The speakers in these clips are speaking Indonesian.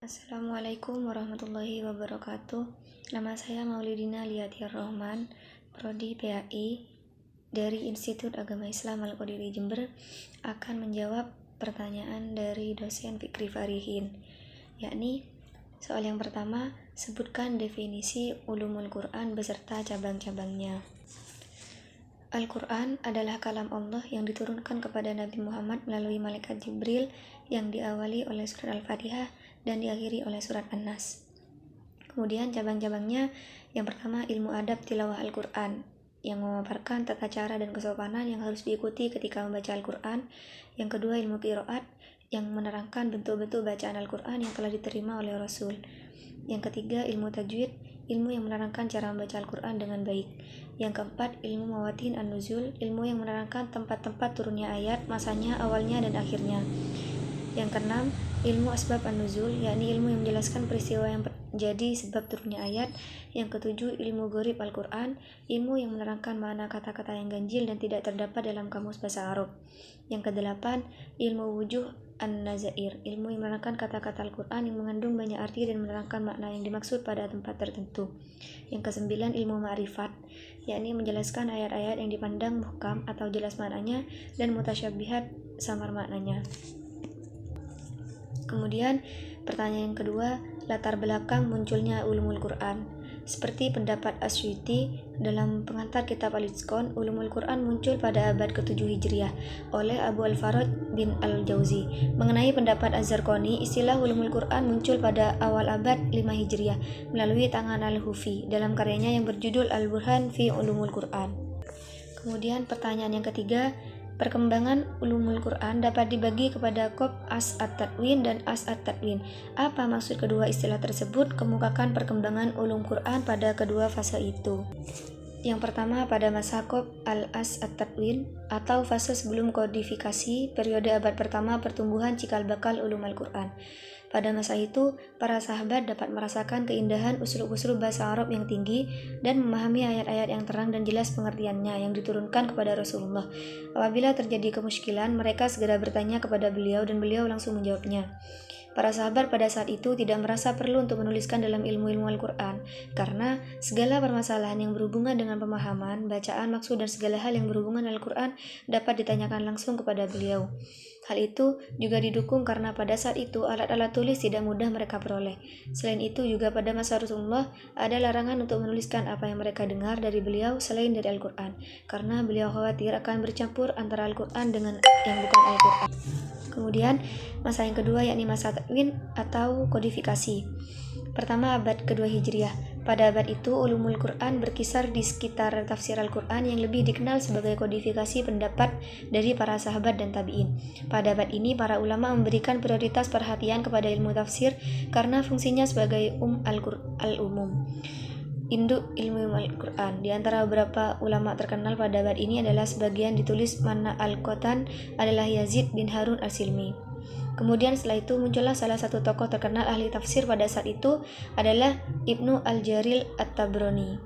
Assalamualaikum warahmatullahi wabarakatuh. Nama saya Maulidina Liatia Rohman, Prodi PAI dari Institut Agama Islam Al-Qadiri Jember, akan menjawab pertanyaan dari dosen Fikri Farihin, yakni soal yang pertama, sebutkan definisi ulumul Quran beserta cabang-cabangnya. Al-Quran adalah kalam Allah yang diturunkan kepada Nabi Muhammad melalui malaikat Jibril yang diawali oleh surat Al-Fatihah dan diakhiri oleh surat An-Nas. Kemudian cabang-cabangnya, yang pertama ilmu adab tilawah Al-Quran yang memaparkan tata cara dan kesopanan yang harus diikuti ketika membaca Al-Quran. Yang kedua ilmu qiraat yang menerangkan bentuk-bentuk bacaan Al-Quran yang telah diterima oleh Rasul. Yang ketiga ilmu tajwid, ilmu yang menerangkan cara membaca Al-Quran dengan baik. Yang keempat ilmu mawatin an-nuzul, ilmu yang menerangkan tempat-tempat turunnya ayat, masanya, awalnya, dan akhirnya. Yang keenam ilmu asbab an-nuzul, yakni ilmu yang menjelaskan peristiwa yang menjadi sebab turunnya ayat. Yang ketujuh ilmu gharib Al-Quran, ilmu yang menerangkan makna kata-kata yang ganjil dan tidak terdapat dalam kamus bahasa Arab. Yang kedelapan ilmu wujuh an-nazair, ilmu yang menerangkan kata-kata Al-Quran yang mengandung banyak arti dan menerangkan makna yang dimaksud pada tempat tertentu. Yang kesembilan ilmu ma'rifat, yakni menjelaskan ayat-ayat yang dipandang muhkam atau jelas maknanya dan mutasyabihat samar maknanya. Kemudian pertanyaan yang kedua, latar belakang munculnya ulumul Quran. Seperti pendapat Asyuti dalam pengantar kitab Al-Itqan, ulumul Quran muncul pada abad ke-7 Hijriah oleh Abu Al-Faraj bin Al-Jauzi. Mengenai pendapat Az-Zarqani, istilah ulumul Quran muncul pada awal abad 5 Hijriah melalui tangan Al-Hufi dalam karyanya yang berjudul Al-Burhan fi Ulumul Quran. Kemudian pertanyaan yang ketiga, perkembangan ulumul Quran dapat dibagi kepada qab as at-tadwin dan as at-tadwin. Apa maksud kedua istilah tersebut? Kemukakan perkembangan ulum Quran pada kedua fase itu. Yang pertama pada masa qab al-as at-tadwin atau fase sebelum kodifikasi, periode abad pertama pertumbuhan cikal bakal ulum Al-Quran. Pada masa itu, para sahabat dapat merasakan keindahan uslub-uslub bahasa Arab yang tinggi dan memahami ayat-ayat yang terang dan jelas pengertiannya yang diturunkan kepada Rasulullah. Apabila terjadi kemusykilan, mereka segera bertanya kepada beliau dan beliau langsung menjawabnya. Para sahabat pada saat itu tidak merasa perlu untuk menuliskan dalam ilmu-ilmu Al-Quran, karena segala permasalahan yang berhubungan dengan pemahaman, bacaan, maksud, dan segala hal yang berhubungan dengan Al-Quran dapat ditanyakan langsung kepada beliau. Hal itu juga didukung karena pada saat itu alat-alat tulis tidak mudah mereka peroleh. Selain itu juga pada masa Rasulullah ada larangan untuk menuliskan apa yang mereka dengar dari beliau selain dari Al-Quran, karena beliau khawatir akan bercampur antara Al-Quran dengan yang bukan Al-Quran. Kemudian masa yang kedua yakni masa tadwin atau kodifikasi. Pertama abad kedua Hijriah. Pada abad itu ulumul Quran berkisar di sekitar tafsir Al-Quran yang lebih dikenal sebagai kodifikasi pendapat dari para sahabat dan tabi'in. Pada abad ini para ulama memberikan prioritas perhatian kepada ilmu tafsir karena fungsinya sebagai al-umum, induk ilmu Al-Quran. Di antara beberapa ulama terkenal pada abad ini adalah sebagian ditulis mana Al-Qatan adalah Yazid bin Harun Al-Silmi. Kemudian setelah itu muncullah salah satu tokoh terkenal ahli tafsir pada saat itu adalah Ibnu Al-Jaril At-Tabrani.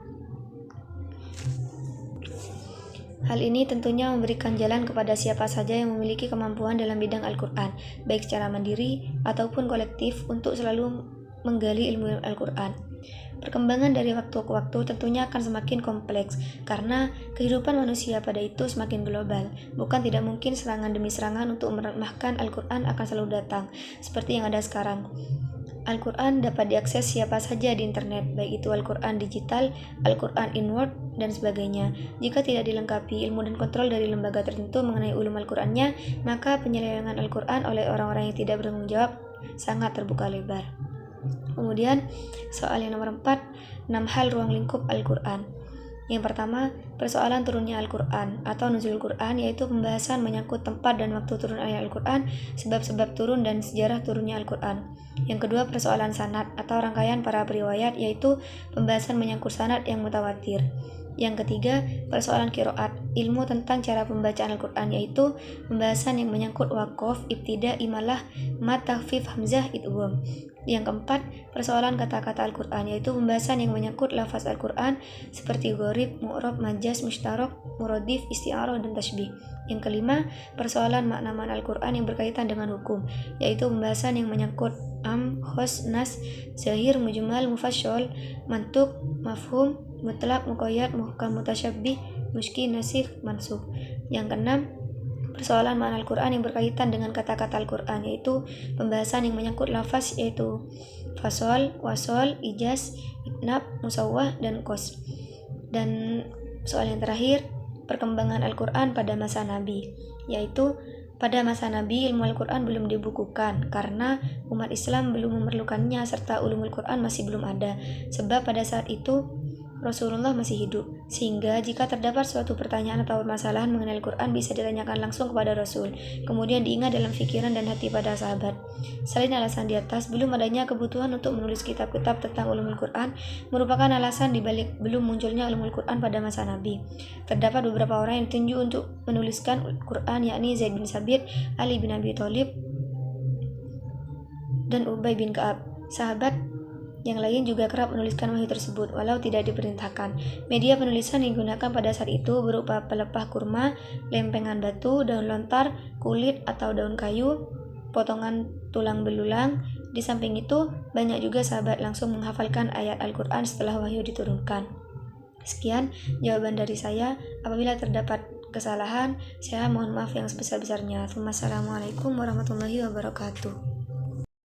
Hal ini tentunya memberikan jalan kepada siapa saja yang memiliki kemampuan dalam bidang Al-Quran, baik secara mandiri ataupun kolektif, untuk selalu menggali ilmu Al-Quran. Perkembangan dari waktu ke waktu tentunya akan semakin kompleks karena kehidupan manusia pada itu semakin global. Bukan tidak mungkin serangan demi serangan untuk melemahkan Al-Quran akan selalu datang, seperti yang ada sekarang. Al-Quran dapat diakses siapa saja di internet, baik itu Al-Quran digital, Al-Quran inward, dan sebagainya. Jika tidak dilengkapi ilmu dan kontrol dari lembaga tertentu mengenai ulum Al-Qurannya, maka penyelewengan Al-Quran oleh orang-orang yang tidak bertanggung jawab sangat terbuka lebar. Kemudian soal yang nomor 4, 6 hal ruang lingkup Al-Quran. Yang pertama, persoalan turunnya Al-Quran atau nuzul Quran, yaitu pembahasan menyangkut tempat dan waktu turun ayat Al-Quran, sebab-sebab turun dan sejarah turunnya Al-Quran. Yang kedua, persoalan sanad atau rangkaian para periwayat, yaitu pembahasan menyangkut sanad yang mutawatir. Yang ketiga, persoalan qiraat ilmu tentang cara pembacaan Al-Quran, yaitu pembahasan yang menyangkut waqaf, ibtida, imalah, mat, takhfif, hamzah, idgham. Yang keempat, persoalan kata-kata Al-Quran, yaitu pembahasan yang menyangkut lafaz Al-Quran seperti gharib, mu'rab, majaz, mustarok, muradif, isti'arah, dan tasbih. Yang kelima, persoalan makna-makna Al-Quran yang berkaitan dengan hukum, yaitu pembahasan yang menyangkut am, khos, nas, zahir, mujmal, mufassal, mantuk, mafhum, mutlak, muqayyad, muhkam, mutasyabbih, muski, nasikh, mansukh. Yang keenam, persoalan makna Al-Quran yang berkaitan dengan kata-kata Al-Quran, yaitu pembahasan yang menyangkut lafaz, yaitu fasol, wasol, ijaz, itnab, musawwah, dan qos. Dan soal yang terakhir, perkembangan Al-Quran pada masa Nabi, yaitu pada masa Nabi ilmu Al-Quran belum dibukukan karena umat Islam belum memerlukannya serta ulumul Quran masih belum ada, sebab pada saat itu Rasulullah masih hidup, sehingga jika terdapat suatu pertanyaan atau permasalahan mengenai Al-Quran bisa ditanyakan langsung kepada Rasul, kemudian diingat dalam pikiran dan hati para sahabat. Selain alasan di atas, belum adanya kebutuhan untuk menulis kitab-kitab tentang ulumul Quran merupakan alasan dibalik belum munculnya ulumul Quran pada masa Nabi. Terdapat beberapa orang yang ditunjuk untuk menuliskan Quran, yakni Zaid bin Sabit, Ali bin Abi Thalib, dan Ubay bin Ka'ab. Sahabat yang lain juga kerap menuliskan wahyu tersebut, walau tidak diperintahkan. Media penulisan yang digunakan pada saat itu berupa pelepah kurma, lempengan batu, daun lontar, kulit atau daun kayu, potongan tulang belulang. Di samping itu, banyak juga sahabat langsung menghafalkan ayat Al-Quran setelah wahyu diturunkan. Sekian jawaban dari saya. Apabila terdapat kesalahan, saya mohon maaf yang sebesar-besarnya. Wassalamualaikum warahmatullahi wabarakatuh.